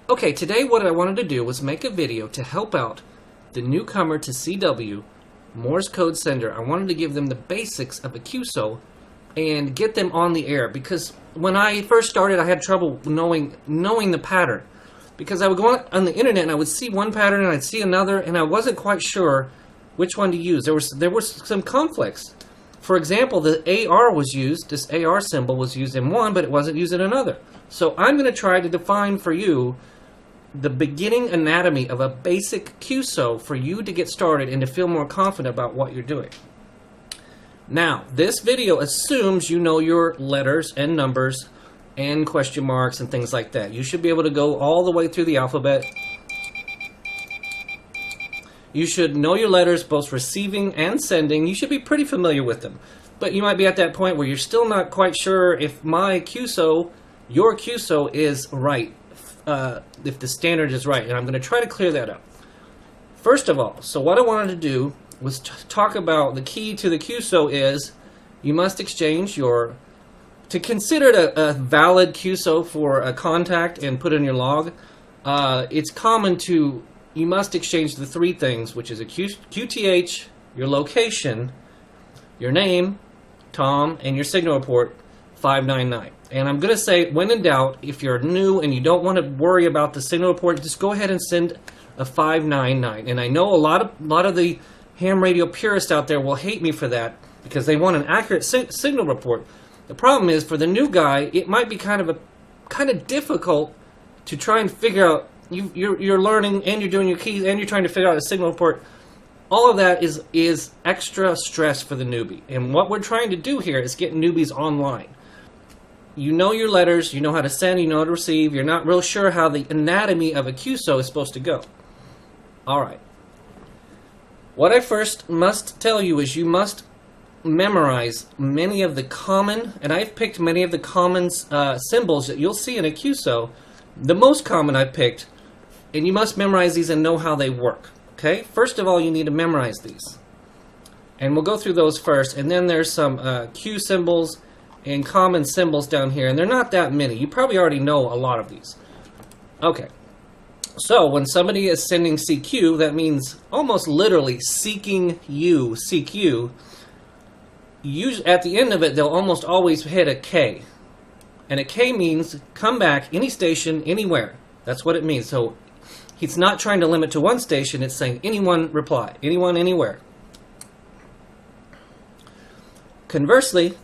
Okay, today what I wanted to do was make a video to help out the newcomer to CW Morse code sender. I wanted to give them the basics of a QSO and get them on the air, because when I first started I had trouble knowing the pattern, because I would go on the internet and I would see one pattern and I'd see another and I wasn't quite sure which one to use. There were some conflicts. For example, the AR was used, this AR symbol was used in one, but it wasn't used in another. So I'm going to try to define for you the beginning anatomy of a basic QSO for you to get started and to feel more confident about what you're doing. Now, this video assumes you know your letters and numbers and question marks and things like that. You should be able to go all the way through the alphabet. You should know your letters, both receiving and sending. You should be pretty familiar with them. But you might be at that point where you're still not quite sure if my QSO, your QSO is right, if the standard is right. And I'm going to try to clear that up. First of all, so what I wanted to do was talk about the key to the QSO is you must exchange your, to consider it a valid QSO for a contact and put in your log, it's common to, you must exchange the three things, which is a QTH, your location, your name, Tom, and your signal report, 599. And I'm going to say, when in doubt, if you're new and you don't want to worry about the signal report, just go ahead and send a 599. And I know a lot of the ham radio purists out there will hate me for that because they want an accurate signal report. The problem is, for the new guy, it might be kind of difficult to try and figure out. You're learning and you're doing your keys and you're trying to figure out a signal report. All of that is extra stress for the newbie. And what we're trying to do here is get newbies online. You know your letters, you know how to send, you know how to receive. You're not real sure how the anatomy of a QSO is supposed to go. All right. What I first must tell you is you must memorize many of the common, and I've picked many of the common symbols that you'll see in a QSO. The most common I've picked, and you must memorize these and know how they work. Okay? First of all, you need to memorize these. And we'll go through those first, and then there's some Q symbols and common symbols down here, and they're not that many. You probably already know a lot of these. Okay. So when somebody is sending CQ, that means almost literally seeking you, CQ. At the end of it, they'll almost always hit a K. And a K means come back, any station, anywhere. That's what it means. So he's not trying to limit to one station. It's saying anyone reply, anyone, anywhere. Conversely,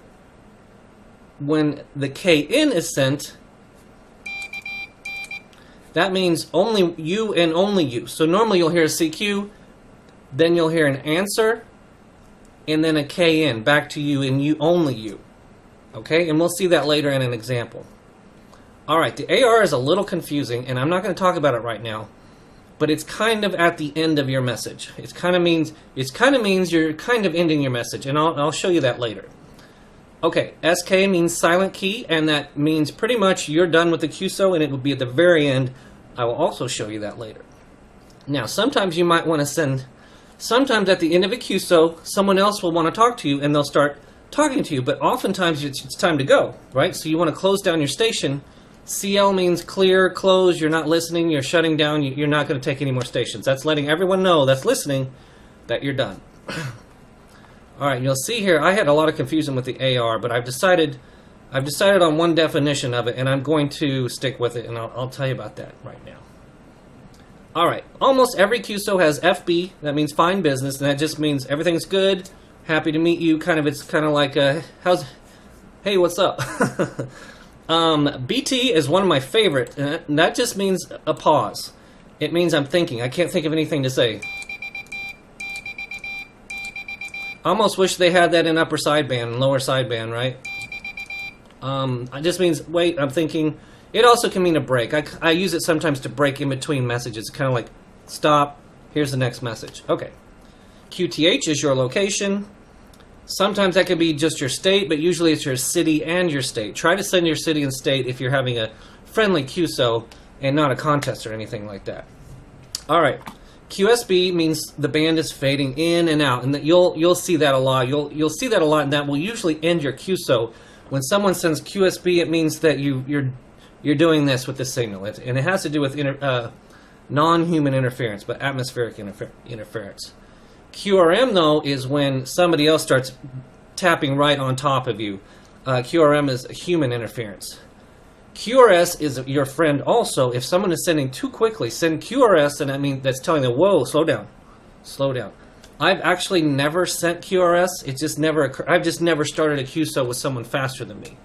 when the KN is sent, that means only you and only you. So normally you'll hear a CQ, then you'll hear an answer, and then a KN back to you and you, only you. Okay, and we'll see that later in an example. Alright, the AR is a little confusing, and I'm not going to talk about it right now, but it's kind of at the end of your message. It kind of means you're kind of ending your message, and I'll show you that later. Okay, SK means silent key, and that means pretty much you're done with the QSO, and it will be at the very end. I will also show you that later. Now, sometimes you might want to send, sometimes at the end of a QSO, someone else will want to talk to you, and they'll start talking to you, but oftentimes it's time to go, right? So you want to close down your station. CL means clear, close, you're not listening, you're shutting down, you're not going to take any more stations. That's letting everyone know that's listening that you're done. Alright, you'll see here, I had a lot of confusion with the AR, but I've decided on one definition of it, and I'm going to stick with it, and I'll tell you about that right now. Alright, almost every QSO has FB, that means fine business, and that just means everything's good, happy to meet you, it's kind of like, hey, what's up? BT is one of my favorite, and that just means a pause. It means I'm thinking, I can't think of anything to say. I almost wish they had that in upper sideband and lower sideband, right? It just means, wait, I'm thinking. It also can mean a break. I use it sometimes to break in between messages, kind of like, stop, here's the next message. Okay. QTH is your location. Sometimes that could be just your state, but usually it's your city and your state. Try to send your city and state if you're having a friendly QSO and not a contest or anything like that. All right. QSB means the band is fading in and out, and that you'll see that a lot. You'll see that a lot, and that will usually end your QSO. When someone sends QSB, it means that you're you're doing this with the signal. And it has to do with non-human interference, but atmospheric interference. QRM, though, is when somebody else starts tapping right on top of you. QRM is human interference. QRS is your friend also. If someone is sending too quickly, send QRS, and I mean that's telling them, whoa, slow down, slow down. I've actually never sent QRS. It just never occurred. I've just never started a QSO with someone faster than me.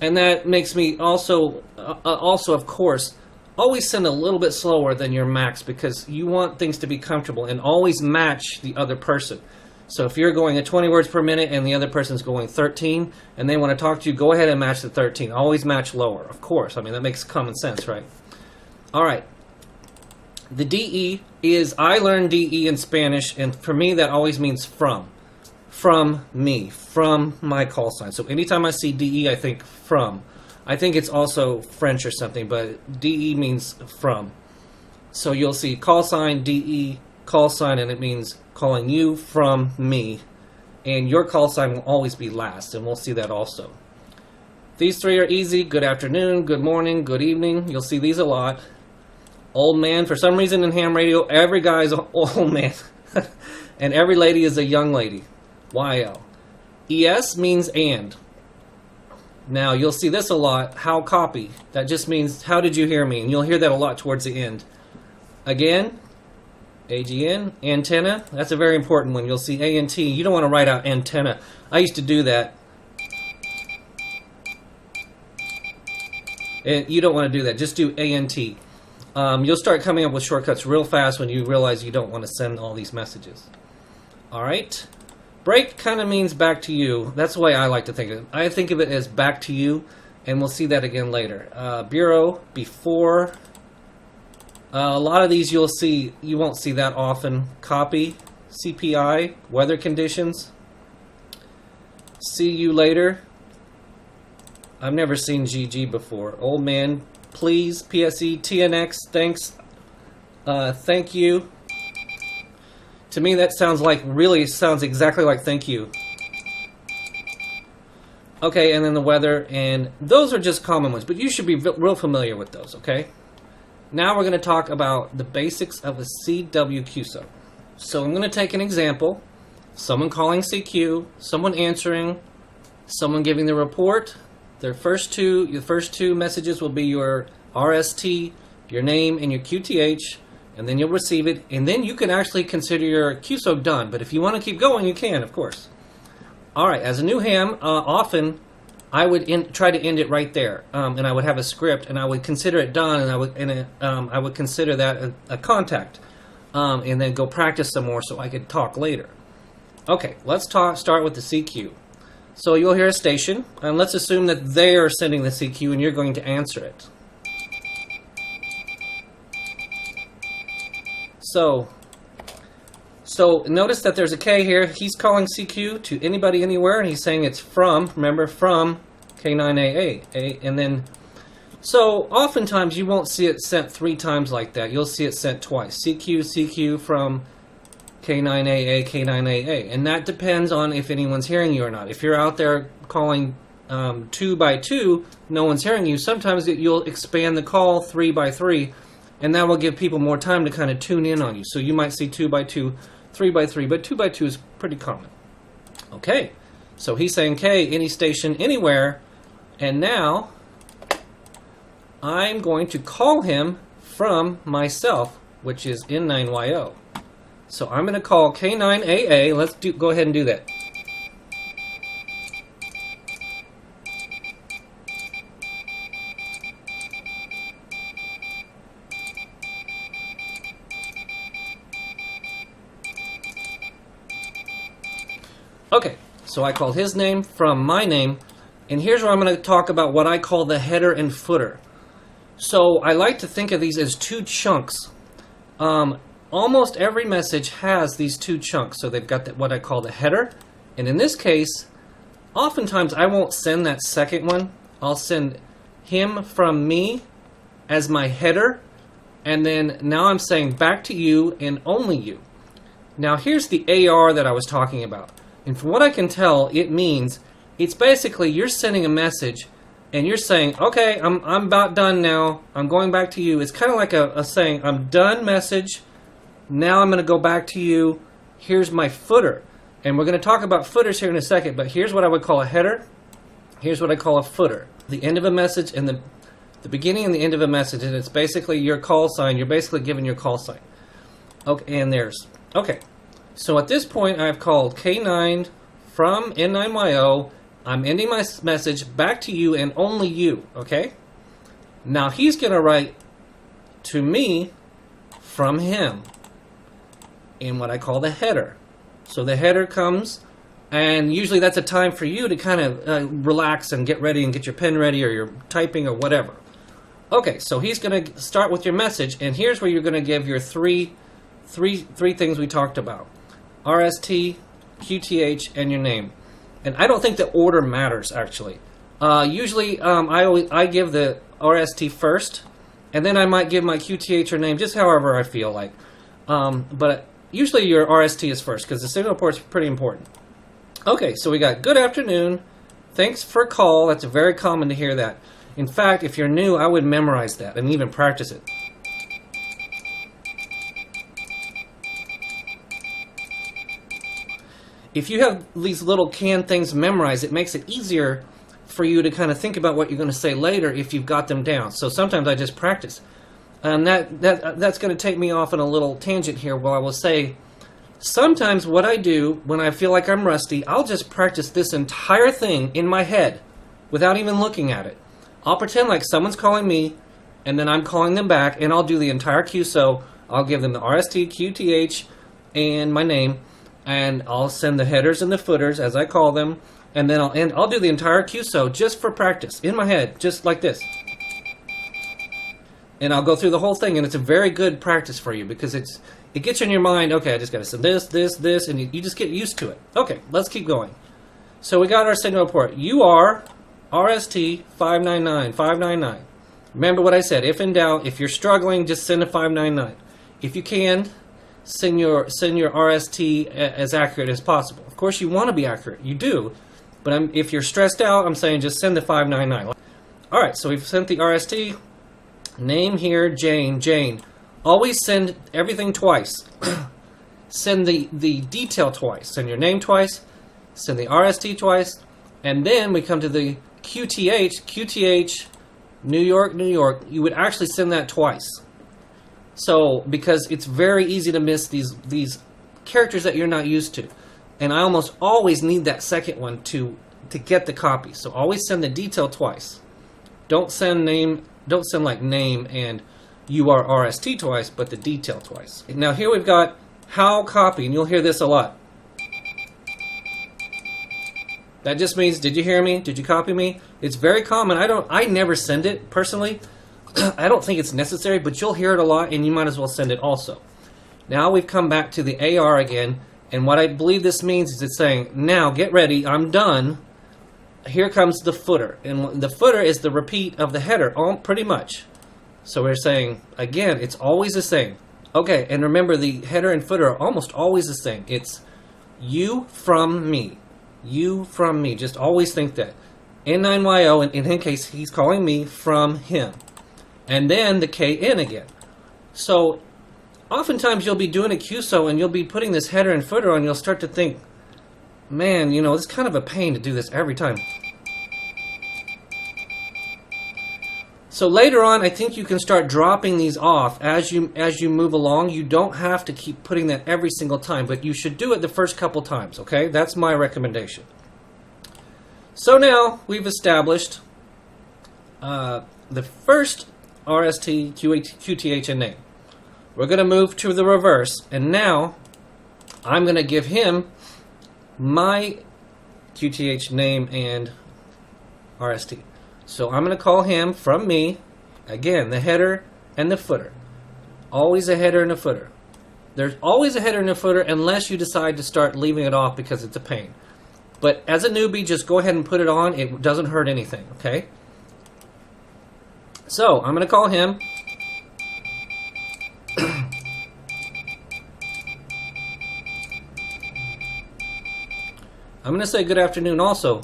And that makes me also of course, always send a little bit slower than your max, because you want things to be comfortable, and always match the other person. So if you're going at 20 words per minute and the other person's going 13 and they want to talk to you, go ahead and match the 13. Always match lower, of course. I mean, that makes common sense, right? All right. The DE is, I learned DE in Spanish, and for me that always means from. From me, from my call sign. So anytime I see DE, I think from. I think it's also French or something, but DE means from. So you'll see call sign, DE, call sign, and it means calling you from me. And your call sign will always be last, and we'll see that also. These three are easy. Good afternoon, good morning, good evening. You'll see these a lot. Old man, for some reason in ham radio, every guy is an old man. And every lady is a young lady. YL. ES means and. Now, you'll see this a lot. How copy. That just means, how did you hear me? And you'll hear that a lot towards the end. Again, AGN, antenna. That's a very important one. You'll see ANT. You don't want to write out antenna. I used to do that. And you don't want to do that. Just do ANT. You'll start coming up with shortcuts real fast when you realize you don't want to send all these messages. All right. Break kind of means back to you. That's the way I like to think of it. I think of it as back to you, and we'll see that again later. Bureau, before. A lot of these you'll see, you won't see that often. Copy, CPI, weather conditions. See you later. I've never seen GG before. Old man, please, PSE, TNX, thanks, thank you. To me, that sounds like, really sounds exactly like thank you. Okay, and then the weather, and those are just common ones, but you should be real familiar with those, okay? Now we're going to talk about the basics of a CW QSO. So I'm going to take an example. Someone calling CQ, someone answering, someone giving the report. The first two messages will be your RST, your name, and your QTH. And then you'll receive it, and then you can actually consider your QSO done. But if you want to keep going, you can, of course. All right, as a new ham, often I would try to end it right there, and I would have a script, and I would consider it done, and I would consider that a contact, and then go practice some more so I could talk later. Okay, let's start with the CQ. So you'll hear a station, and let's assume that they are sending the CQ, and you're going to answer it. So notice that there's a K here. He's calling CQ to anybody anywhere, and he's saying it's from, remember, from K9AA. And then, so oftentimes you won't see it sent 3 times like that. You'll see it sent twice. CQ, CQ from K9AA, K9AA. And that depends on if anyone's hearing you or not. If you're out there calling 2 by 2, no one's hearing you. Sometimes you'll expand the call 3 by 3. And that will give people more time to kind of tune in on you. So you might see 2 by 2, 3 by 3, but 2 by 2 is pretty common. Okay, so he's saying K, any station, anywhere. And now I'm going to call him from myself, which is N9YO. So I'm going to call K9AA. Let's go ahead and do that. Okay, so I called his name from my name, and here's where I'm going to talk about what I call the header and footer. So I like to think of these as 2 chunks. Almost every message has these 2 chunks. So they've got what I call the header, and in this case, oftentimes I won't send that second one. I'll send him from me as my header, and then now I'm saying back to you and only you. Now here's the AR that I was talking about. And from what I can tell, it means it's basically you're sending a message and you're saying, okay, I'm about done now. I'm going back to you. It's kind of like a saying, I'm done message. Now I'm going to go back to you. Here's my footer. And we're going to talk about footers here in a second, but here's what I would call a header. Here's what I call a footer. The end of a message and the beginning and the end of a message, and it's basically your call sign. You're basically giving your call sign. Okay, and there's, okay. So at this point, I've called K9 from N9YO. I'm ending my message back to you and only you, okay? Now he's going to write to me from him in what I call the header. So the header comes, and usually that's a time for you to kind of relax and get ready and get your pen ready or you're typing or whatever. Okay, so he's going to start with your message, and here's where you're going to give your three things we talked about. RST, QTH, and your name. And I don't think the order matters, actually. Usually, I give the RST first, and then I might give my QTH or name, just however I feel like. But usually your RST is first, because the signal port is pretty important. Okay, so we got good afternoon, thanks for call. That's very common to hear that. In fact, if you're new, I would memorize that and even practice it. If you have these little canned things memorized, it makes it easier for you to kind of think about what you're going to say later if you've got them down. So sometimes I just practice. And that's going to take me off on a little tangent here where I will say, sometimes what I do when I feel like I'm rusty, I'll just practice this entire thing in my head without even looking at it. I'll pretend like someone's calling me, and then I'm calling them back, and I'll do the entire QSO. I'll give them the RST, QTH, and my name. And I'll send the headers and the footers as I call them, and then I'll do the entire QSO just for practice in my head, just like this. And I'll go through the whole thing, and it's a very good practice for you because it gets you in your mind. Okay, I just got to send this, and you just get used to it. Okay, let's keep going. So we got our signal port. You are RST 599. Remember what I said. If in doubt, if you're struggling, just send a 599. If you can, send your RST as accurate as possible. Of course, you want to be accurate. You do. But if you're stressed out, I'm saying just send the 599. All right, so we've sent the RST. Name here, Jane. Always send everything twice. Send the detail twice. Send your name twice. Send the RST twice. And then we come to the QTH, New York. You would actually send that twice. So, because it's very easy to miss these characters that you're not used to. And I almost always need that second one to get the copy. So always send the detail twice. Don't send like name and URST twice, but the detail twice. Now here we've got how copy, and you'll hear this a lot. That just means, did you hear me? Did you copy me? It's very common. I never send it personally. I don't think it's necessary, but you'll hear it a lot, and you might as well send it also. Now we've come back to the AR again, and what I believe this means is it's saying, now get ready, I'm done. Here comes the footer, and the footer is the repeat of the header, pretty much. So we're saying, again, it's always the same. Okay, and remember the header and footer are almost always the same. It's you from me. You from me. Just always think that. N9YO, in his case, he's calling me from him. And then the KN again. So oftentimes you'll be doing a QSO and you'll be putting this header and footer on, and you'll start to think, man, you know, it's kind of a pain to do this every time. So later on, I think you can start dropping these off as you move along. You don't have to keep putting that every single time, but you should do it the first couple times, okay? That's my recommendation. So now we've established the first RST, QTH, and name. We're going to move to the reverse, and now I'm going to give him my QTH, name, and RST. So I'm going to call him from me, again, the header and the footer. Always a header and a footer. There's always a header and a footer unless you decide to start leaving it off because it's a pain. But as a newbie, just go ahead and put it on. It doesn't hurt anything, okay? So I'm going to call him. I'm going to say good afternoon also.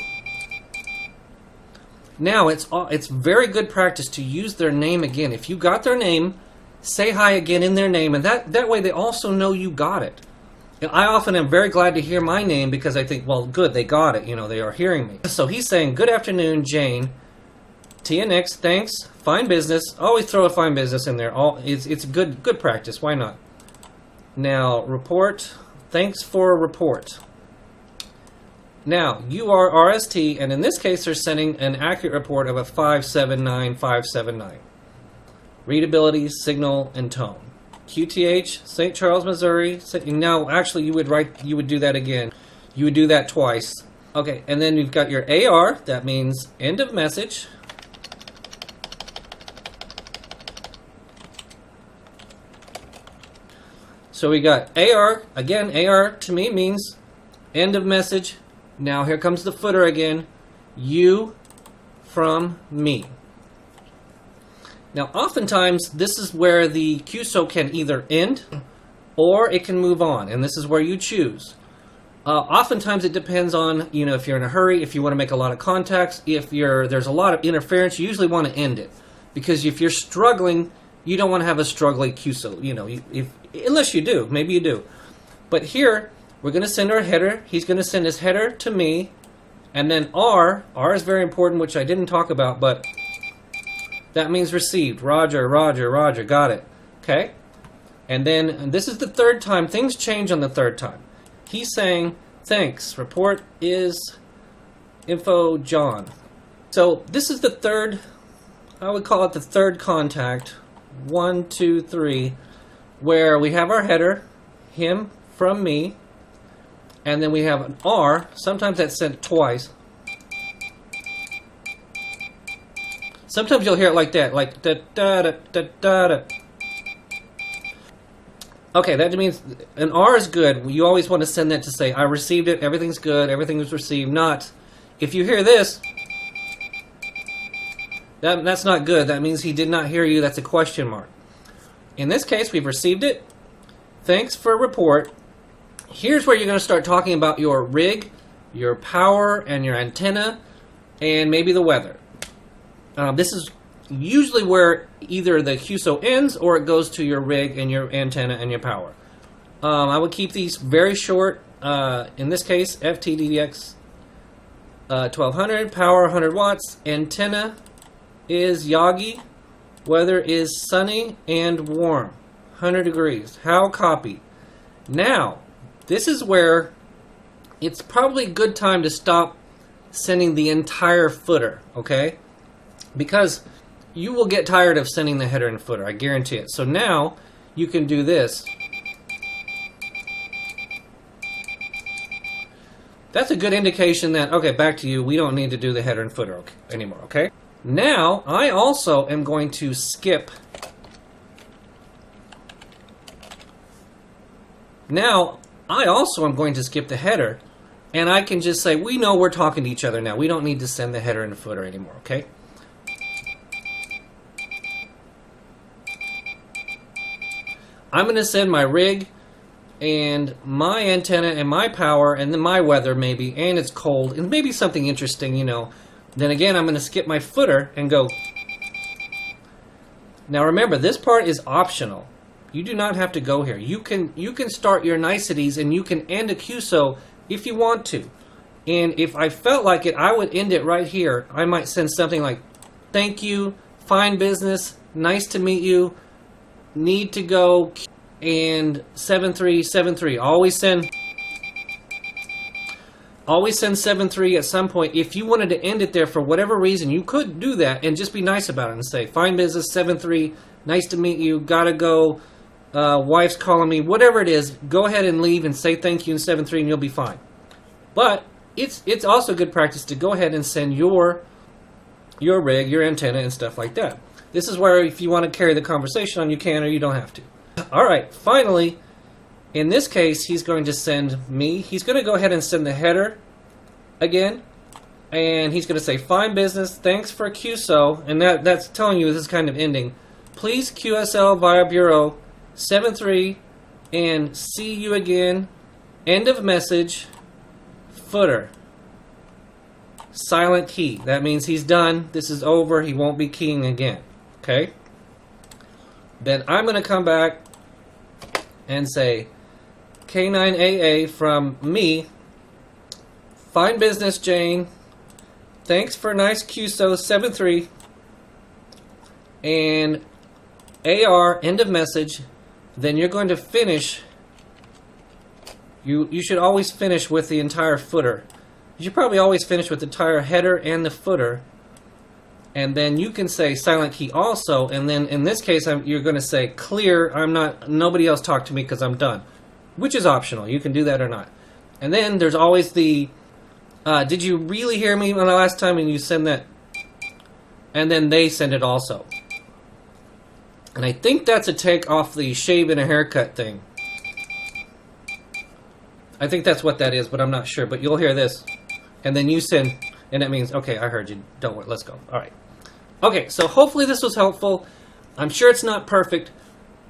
Now it's very good practice to use their name again. If you got their name, say hi again in their name, and that way they also know you got it. I often am very glad to hear my name because I think, well, good, they got it. They are hearing me. So he's saying, good afternoon, Jane. TNX, thanks. Fine business. Always throw a fine business in there. It's good practice. Why not? Now, report. Thanks for a report. Now, you are RST, and in this case, they're sending an accurate report of a 579579. Readability, signal, and tone. QTH, St. Charles, Missouri. No, actually, you would do that again. You would do that twice. Okay, and then you've got your AR. That means end of message. So we got AR. Again, AR to me means end of message. Now here comes the footer again. You from me. Now, oftentimes, this is where the QSO can either end or it can move on, and this is where you choose. Oftentimes, it depends on, if you're in a hurry, if you want to make a lot of contacts, if there's a lot of interference, you usually want to end it. Because if you're struggling, you don't want to have a struggling QSO, unless you do. Maybe you do. But here, we're going to send our header. He's going to send his header to me, and then R is very important, which I didn't talk about, but that means received. Roger, Roger, Roger. Got it. Okay? And then this is the third time. Things change on the third time. He's saying, thanks. Report is info John. So this is the third, I would call it the third contact. 1, 2, 3. Where we have our header, him from me. And then we have an R. Sometimes that's sent twice. Sometimes you'll hear it like that, like da da da da da da. Okay, that means an R is good. You always want to send that to say, I received it, everything's good, everything was received. Not, if you hear this, that's not good. That means he did not hear you. That's a question mark. In this case, we've received it. Thanks for a report. Here's where you're going to start talking about your rig, your power, and your antenna, and maybe the weather. This is usually where either the QSO ends or it goes to your rig and your antenna and your power. I would keep these very short. In this case, FTDX 1200, power 100 watts, antenna is YAGI, weather is sunny and warm, 100 degrees. How copy? Now, this is where it's probably a good time to stop sending the entire footer, okay? Because you will get tired of sending the header and footer, I guarantee it. So now you can do this. That's a good indication that, okay, back to you, we don't need to do the header and footer anymore, okay? Now, I also am going to skip. Now, I also am going to skip the header, and I can just say, we know we're talking to each other now. We don't need to send the header and footer anymore, okay? I'm going to send my rig and my antenna and my power and then my weather maybe, and it's cold, and maybe something interesting, Then again, I'm going to skip my footer and go. Now remember, this part is optional. You do not have to go here. You can start your niceties and you can end a QSO if you want to. And if I felt like it, I would end it right here. I might send something like, thank you, fine business, nice to meet you, need to go, and 7373. Always send 73 at some point. If you wanted to end it there for whatever reason, you could do that and just be nice about it and say, fine business, 73, nice to meet you, gotta go, wife's calling me, whatever it is, go ahead and leave and say thank you in 73 and you'll be fine. But it's also good practice to go ahead and send your rig, your antenna, and stuff like that. This is where if you want to carry the conversation on, you can, or you don't have to. Alright, finally, in this case, he's going to send me. He's going to go ahead and send the header again. And he's going to say, fine business, thanks for QSO. And that's telling you this is kind of ending. Please QSL via BURO 73 and see you again. End of message. Footer. silent key. That means he's done. This is over. He won't be keying again. Okay? Then I'm going to come back and say K9AA from me. Fine business, Jane. Thanks for nice QSO 73. And AR, end of message. Then you're going to finish. You should always finish with the entire footer. You should probably always finish with the entire header and the footer. And then you can say silent key also. And then in this case, you're going to say clear. Nobody else talk to me because I'm done. Which is optional. You can do that or not. And then there's always the did you really hear me the last time? And you send that. And then they send it also. And I think that's a take off the shave and a haircut thing. I think that's what that is, but I'm not sure. But you'll hear this. And then you send, and that means, okay, I heard you. Don't worry, let's go. All right. Okay, so hopefully this was helpful. I'm sure it's not perfect.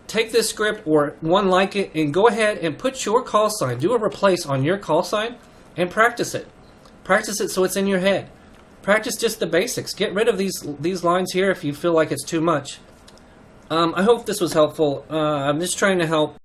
Take this script or one like it and go ahead and put your call sign. Do a replace on your call sign and practice it. Practice it so it's in your head. Practice just the basics. Get rid of these lines here if you feel like it's too much. I hope this was helpful. I'm just trying to help